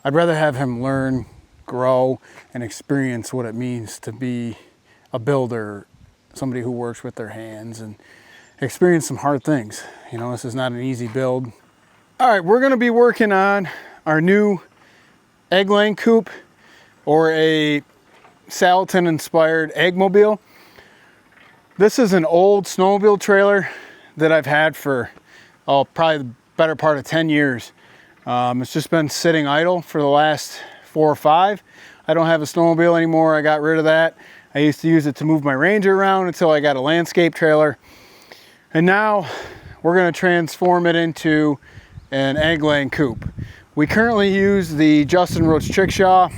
I'd rather have him learn, grow, and experience what it means to be a builder, somebody who works with their hands, and experience some hard things. You know, this is not an easy build. All right, we're gonna be working on our new egg laying coop, or a Salatin inspired Eggmobile. This is an old snowmobile trailer that I've had for probably the better part of 10 years. It's just been sitting idle for the last 4 or 5. I don't have a snowmobile anymore. I got rid of that. I used to use it to move my Ranger around until I got a landscape trailer. And now we're going to transform it into an egg laying coop. We currently use the Justin Roach Chickshaw.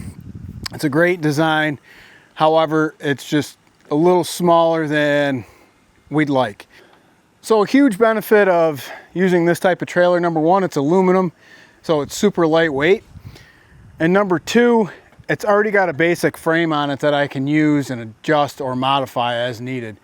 It's a great design. However, it's just a little smaller than we'd like. So a huge benefit of using this type of trailer, number one, it's aluminum, so it's super lightweight. And number two, it's already got a basic frame on it that I can use and adjust or modify as needed.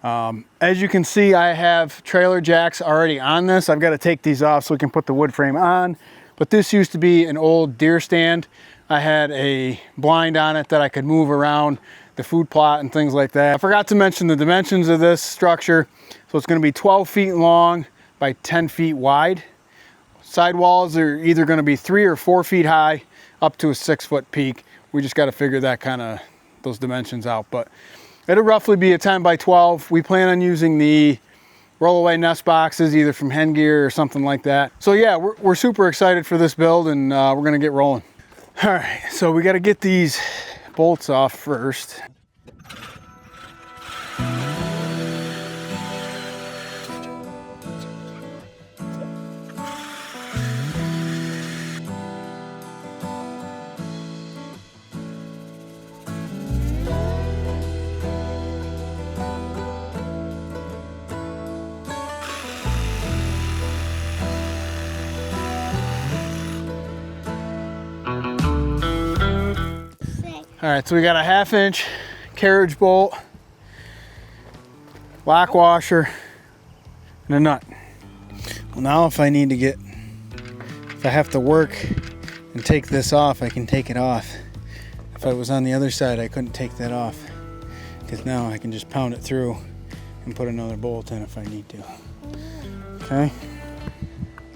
As you can see, I have trailer jacks already on this. I've got to take these off so we can put the wood frame on. But this used to be an old deer stand. I had a blind on it that I could move around the food plot and things like that. I forgot to mention the dimensions of this structure. So it's going to be 12 feet long by 10 feet wide. Sidewalls are either going to be 3 or 4 feet high, up to a 6-foot peak. We just got to figure that those dimensions out. But it'll roughly be a 10 by 12. We plan on using the rollaway nest boxes, either from Hen Gear or something like that. So yeah, we're super excited for this build, and we're going to get rolling. All right, so we got to get these bolts off first. All right, so we got a 1/2 inch carriage bolt, lock washer, and a nut. Well, now if I have to work and take this off, I can take it off. If I was on the other side, I couldn't take that off, because now I can just pound it through and put another bolt in if I need to. Okay.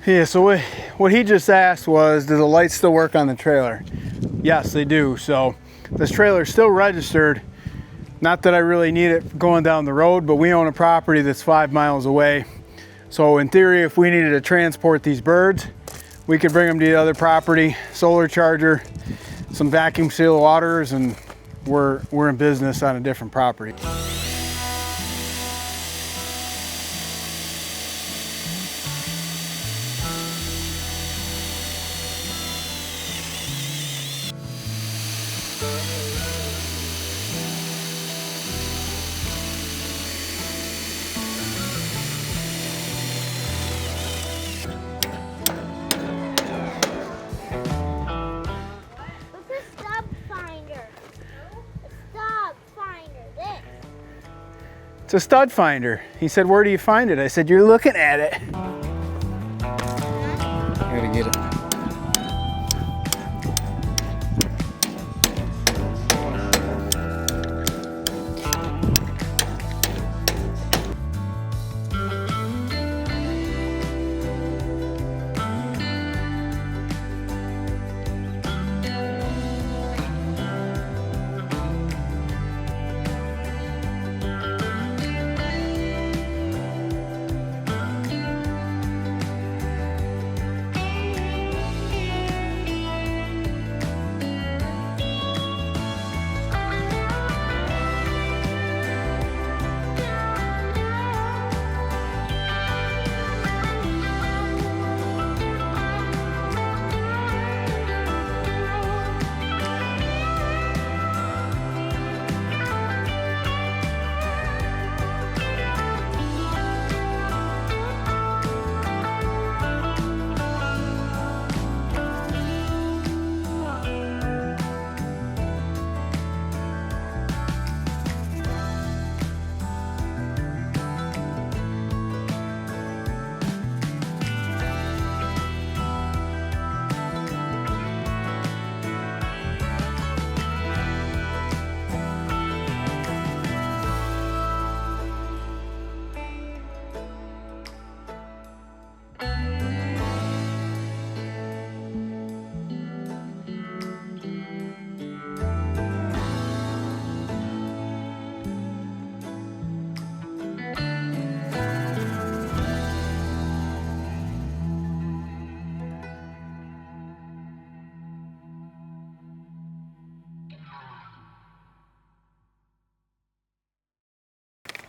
Yeah, so what he just asked was, do the lights still work on the trailer? Yes, they do. So this trailer is still registered. Not that I really need it going down the road, but we own a property that's 5 miles away. So in theory, if we needed to transport these birds, we could bring them to the other property, solar charger, some vacuum seal waters, and we're in business on a different property. It's a stud finder. He said, where do you find it? I said, you're looking at it. I gotta get it.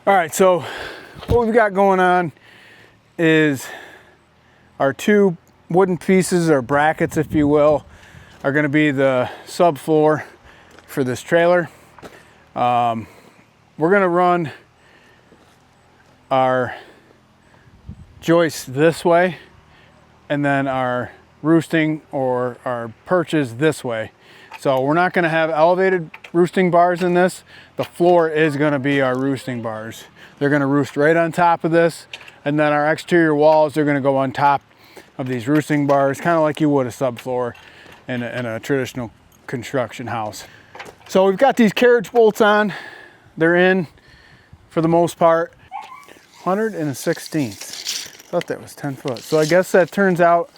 All right, so what we've got going on is our two wooden pieces, or brackets if you will, are going to be the subfloor for this trailer. We're going to run our joist this way, and then our roosting or our perches this way. So we're not going to have elevated roosting bars in this. The floor is going to be our roosting bars. They're going to roost right on top of this, and then our exterior walls are going to go on top of these roosting bars, kind of like you would a subfloor in a traditional construction house. So we've got these carriage bolts on. They're in for the most part. 116th. Thought that was 10 foot. So I guess that turns out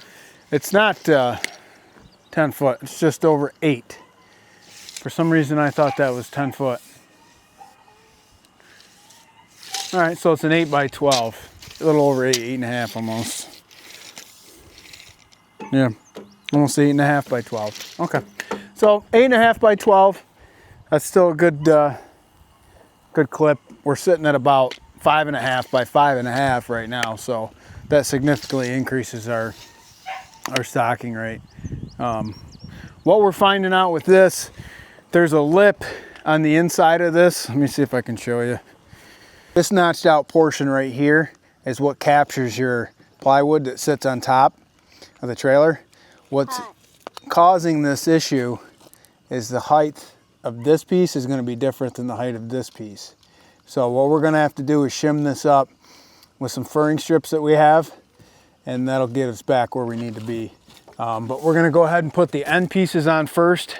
it's not 10 foot. It's just over 8. For some reason I thought that was 10 foot. All right, so it's an 8 by 12. A little over 8, 8.5 almost. Yeah, almost 8.5 by 12. Okay, so 8.5 by 12. That's still a good good clip. We're sitting at about 5.5 by 5.5 right now, so that significantly increases our stocking rate. What we're finding out with this, there's a lip on the inside of this. Let me see if I can show you. This notched out portion right here is what captures your plywood that sits on top of the trailer. What's causing this issue is the height of this piece is going to be different than the height of this piece. So what we're going to have to do is shim this up with some furring strips that we have, and that'll get us back where we need to be. But we're going to go ahead and put the end pieces on first,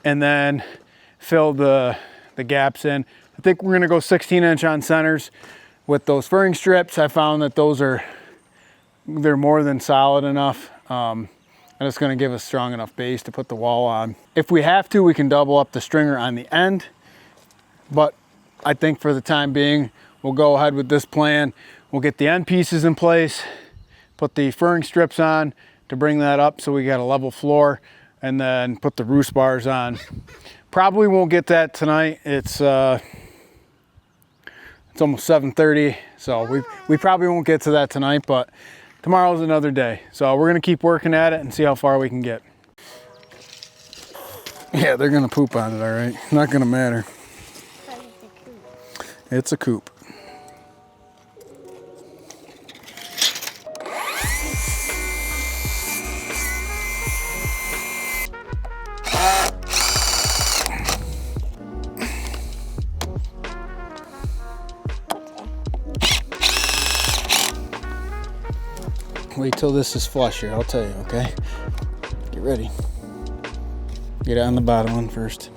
and then fill the gaps in. I think we're going to go 16-inch on centers with those furring strips. I found that they're more than solid enough, and it's going to give us strong enough base to put the wall on. If we have to, we can double up the stringer on the end, but I think for the time being, we'll go ahead with this plan. We'll get the end pieces in place, put the furring strips on to bring that up so we got a level floor, and then put the roost bars on. Probably won't get that tonight. It's almost 7:30, so we probably won't get to that tonight, but tomorrow's another day. So we're gonna keep working at it and see how far we can get. Yeah, they're gonna poop on it, all right? Not gonna matter. It's a coop. Wait till this is flush here, I'll tell you, okay? Get ready. Get on the bottom one first.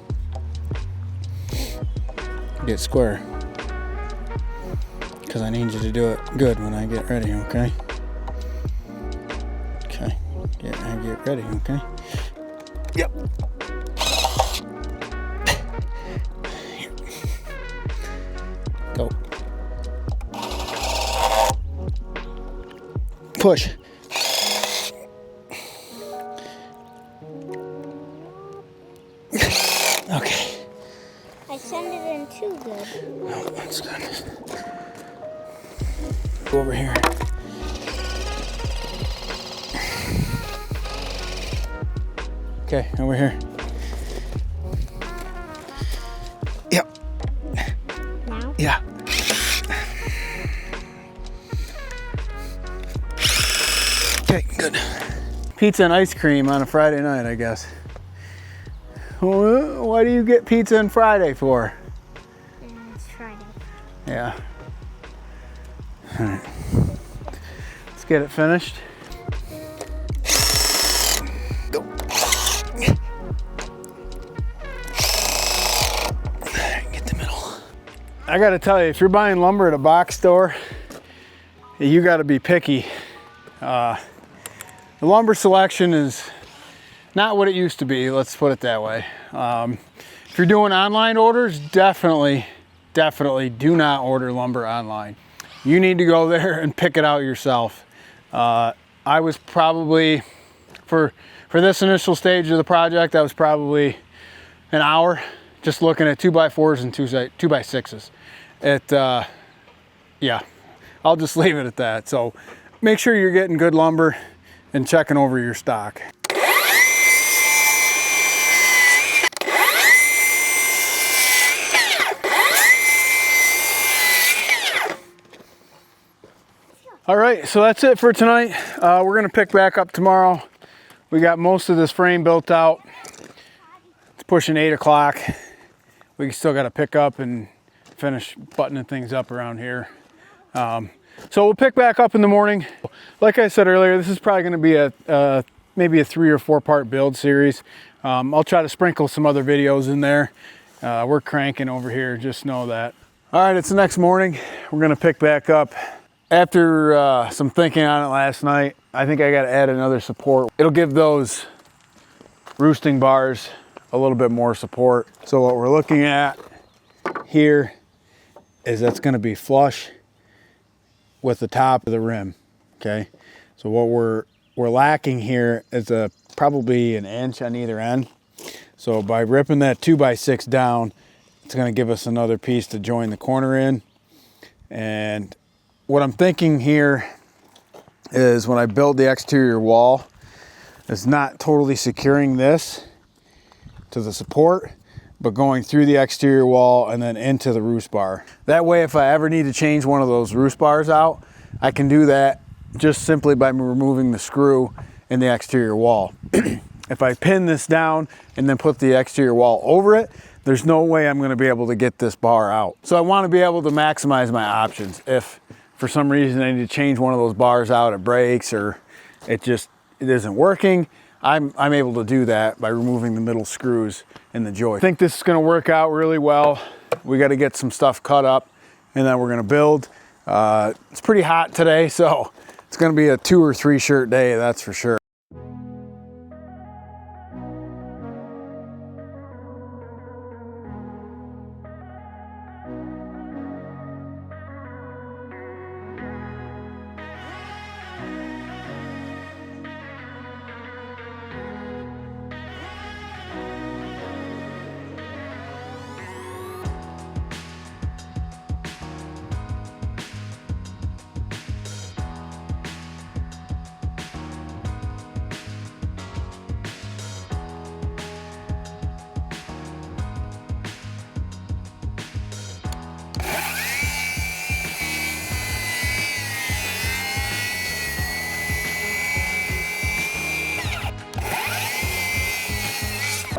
Get square. Because I need you to do it good when I get ready, okay? Okay, get ready, okay? Yep. Go. Push. Okay. I sent it in too good. Oh, that's good. Go over here. Okay, over here. Yep. Now? Yeah. Okay, good. Pizza and ice cream on a Friday night, I guess. Why do you get pizza on Friday for? It's Friday. Yeah. All right. Let's get it finished. Go. Get the middle. I gotta tell you, if you're buying lumber at a box store, you gotta be picky. The lumber selection is not what it used to be, let's put it that way. If you're doing online orders, definitely do not order lumber online. You need to go there and pick it out yourself. I was probably, for this initial stage of the project, I was probably an hour just looking at 2x4s and 2x6s. Yeah, I'll just leave it at that. So make sure you're getting good lumber and checking over your stock. All right, so that's it for tonight. We're gonna pick back up tomorrow. We got most of this frame built out. It's pushing 8 o'clock. We still gotta pick up and finish buttoning things up around here. So we'll pick back up in the morning. Like I said earlier, this is probably gonna be maybe a 3 or 4 part build series. I'll try to sprinkle some other videos in there. We're cranking over here, just know that. All right, it's the next morning. We're gonna pick back up. After some thinking on it last night, I think I gotta add another support. It'll give those roosting bars a little bit more support. So what we're looking at here is that's gonna be flush with the top of the rim, okay? So what we're lacking here is probably an inch on either end. So by ripping that 2x6 down, it's gonna give us another piece to join the corner in. And what I'm thinking here is when I build the exterior wall, it's not totally securing this to the support, but going through the exterior wall and then into the roost bar. That way, if I ever need to change one of those roost bars out, I can do that just simply by removing the screw in the exterior wall. If I pin this down and then put the exterior wall over it, there's no way I'm gonna be able to get this bar out. So I wanna be able to maximize my options. If for some reason I need to change one of those bars out, it breaks or it isn't working, I'm able to do that by removing the middle screws in the joist. I think this is gonna work out really well. We gotta get some stuff cut up and then we're gonna build. It's pretty hot today, so it's gonna be a 2 or 3 shirt day, that's for sure.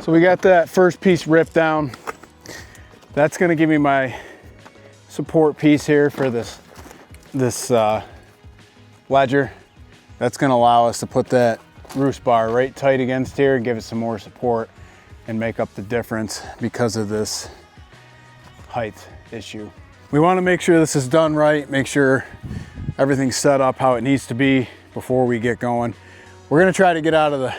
So we got that first piece ripped down. That's gonna give me my support piece here for this ledger. That's gonna allow us to put that roost bar right tight against here and give it some more support and make up the difference because of this height issue. We wanna make sure this is done right, make sure everything's set up how it needs to be before we get going. We're gonna try to get out of the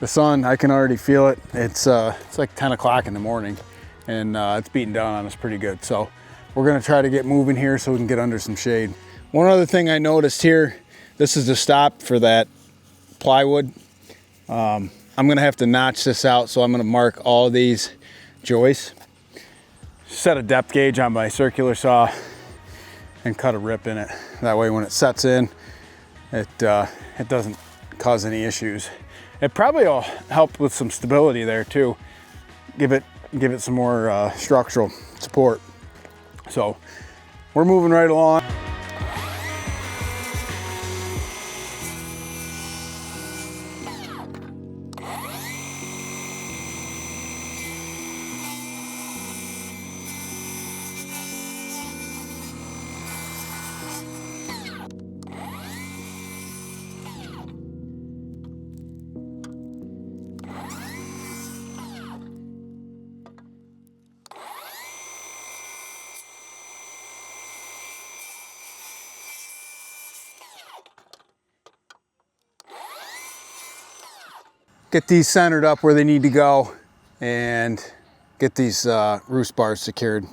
sun. I can already feel it. It's like 10 o'clock in the morning and it's beating down on us pretty good. So we're gonna try to get moving here so we can get under some shade. One other thing I noticed here, this is the stop for that plywood. I'm gonna have to notch this out, so I'm gonna mark all these joists, set a depth gauge on my circular saw and cut a rip in it. That way when it sets in, it doesn't cause any issues. It probably will help with some stability there too. Give it some more structural support. So we're moving right along. Get these centered up where they need to go and get these roost bars secured.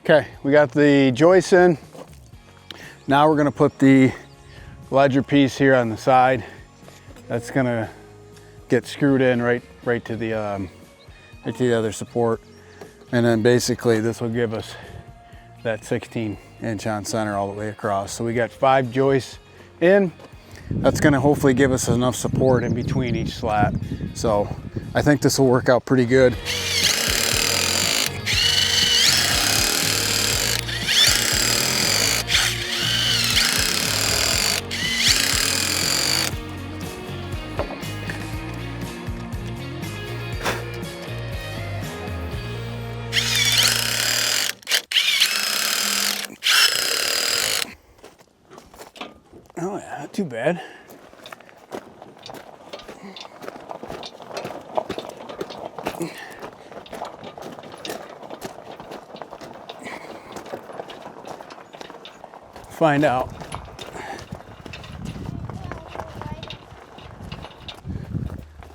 Okay, we got the joist in. Now we're gonna put the ledger piece here on the side. That's gonna get screwed in right to the other support. And then basically this will give us that 16-inch on center all the way across. So we got 5 joists in. That's gonna hopefully give us enough support in between each slat. So I think this will work out pretty good. Oh yeah, not too bad. Find out.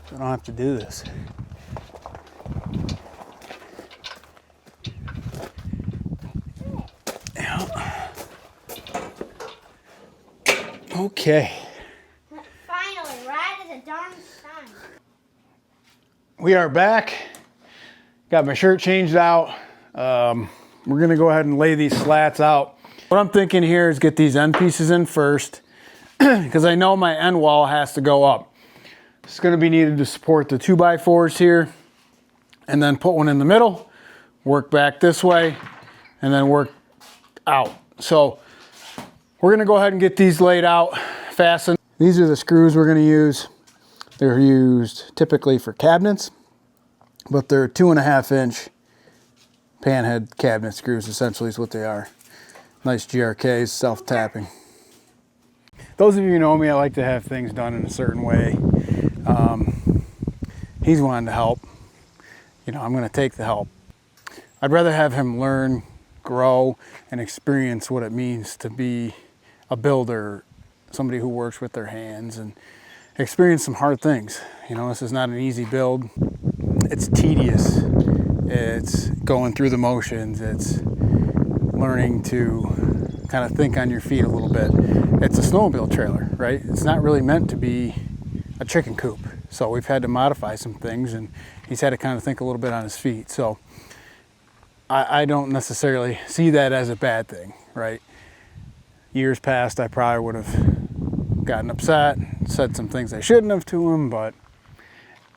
I don't have to do this. Yeah. Okay. Finally, right at the darn sun. We are back. Got my shirt changed out. We're gonna go ahead and lay these slats out. What I'm thinking here is get these end pieces in first because I know my end wall has to go up. It's gonna be needed to support the 2x4s here, and then put one in the middle, work back this way, and then work out. So we're gonna go ahead and get these laid out, fastened. These are the screws we're gonna use. They're used typically for cabinets, but they're 2.5-inch panhead cabinet screws, essentially is what they are. Nice GRKs, self-tapping. Those of you who know me, I like to have things done in a certain way. He's wanting to help. You know, I'm gonna take the help. I'd rather have him learn, grow, and experience what it means to be a builder, somebody who works with their hands, and experience some hard things. You know, this is not an easy build. It's tedious. It's going through the motions. It's learning to kind of think on your feet a little bit. It's a snowmobile trailer, right? It's not really meant to be a chicken coop. So we've had to modify some things, and he's had to kind of think a little bit on his feet. So I don't necessarily see that as a bad thing, right? Years past, I probably would have gotten upset, said some things I shouldn't have to him, but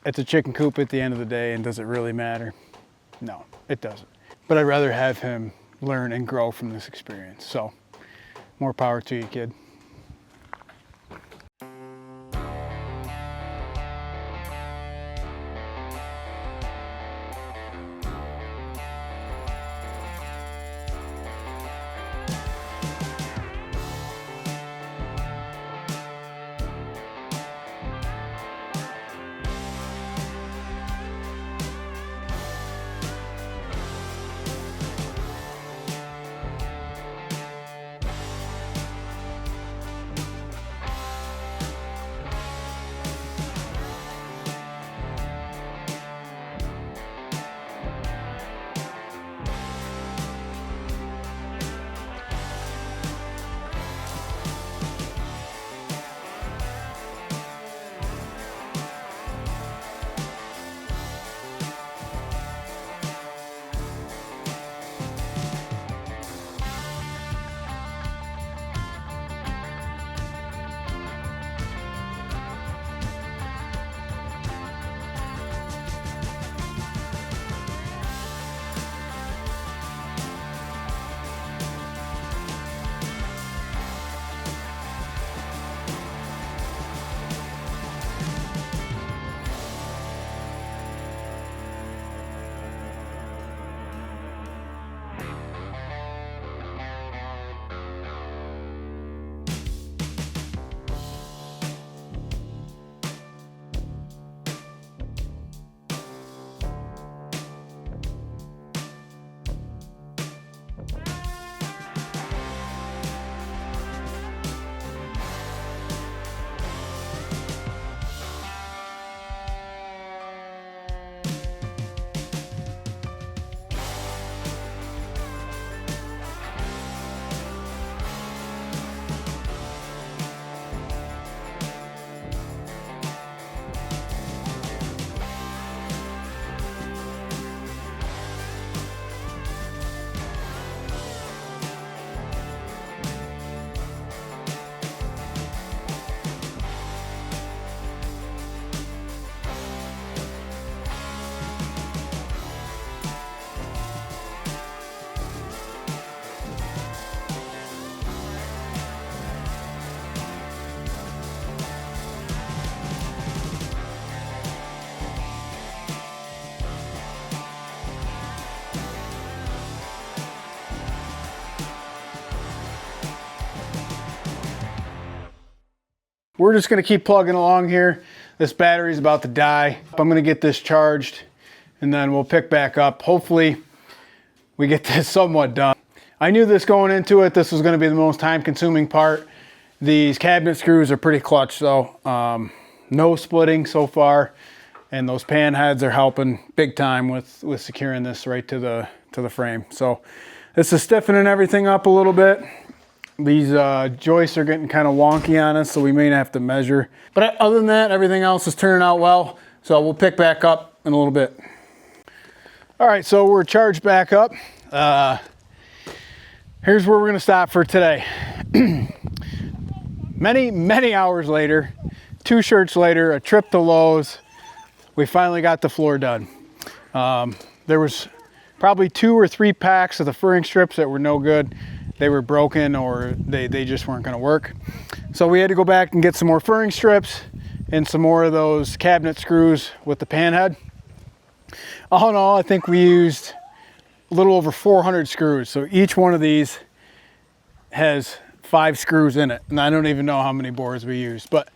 it's a chicken coop at the end of the day, and does it really matter? No, it doesn't. But I'd rather have him learn and grow from this experience. So more power to you, kid. we're just gonna keep plugging along here. This battery's about to die. I'm gonna get this charged and then we'll pick back up. Hopefully we get this somewhat done. I knew this going into it, this was gonna be the most time consuming part. These cabinet screws are pretty clutch though. No splitting so far. And those pan heads are helping big time with securing this right to the frame. So this is stiffening everything up a little bit. These joists are getting kind of wonky on us, so we may have to measure. But other than that, everything else is turning out well. So we'll pick back up in a little bit. All right, so we're charged back up. Here's where we're gonna stop for today. Many hours later, 2 shirts later, a trip to Lowe's, we finally got the floor done. There was probably 2 or 3 packs of the furring strips that were no good. They were broken or they just weren't gonna work. So we had to go back and get some more furring strips and some more of those cabinet screws with the pan head. All in all, I think we used a little over 400 screws. So each one of these has 5 screws in it. And I don't even know how many bores we used, but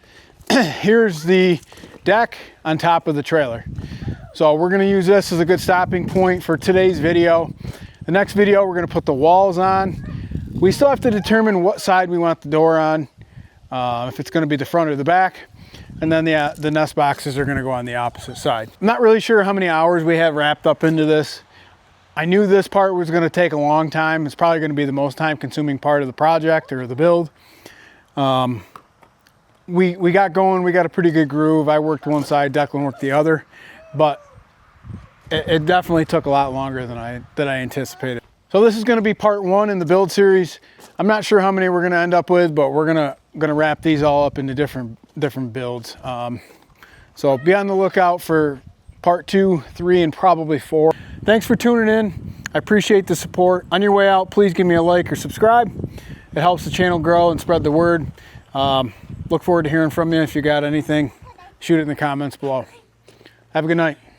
here's the deck on top of the trailer. So we're gonna use this as a good stopping point for today's video. The next video, we're gonna put the walls on. We still have to determine what side we want the door on, if it's gonna be the front or the back. And then the nest boxes are gonna go on the opposite side. I'm not really sure how many hours we have wrapped up into this. I knew this part was gonna take a long time. It's probably gonna be the most time consuming part of the project or the build. We got going, we got a pretty good groove. I worked one side, Declan worked the other, but it definitely took a lot longer than I anticipated. So this is gonna be part 1 in the build series. I'm not sure how many we're gonna end up with, but we're gonna wrap these all up into different builds. So be on the lookout for part 2, 3, and probably 4. Thanks for tuning in. I appreciate the support. On your way out, please give me a like or subscribe. It helps the channel grow and spread the word. Look forward to hearing from you. If you got anything, shoot it in the comments below. Have a good night.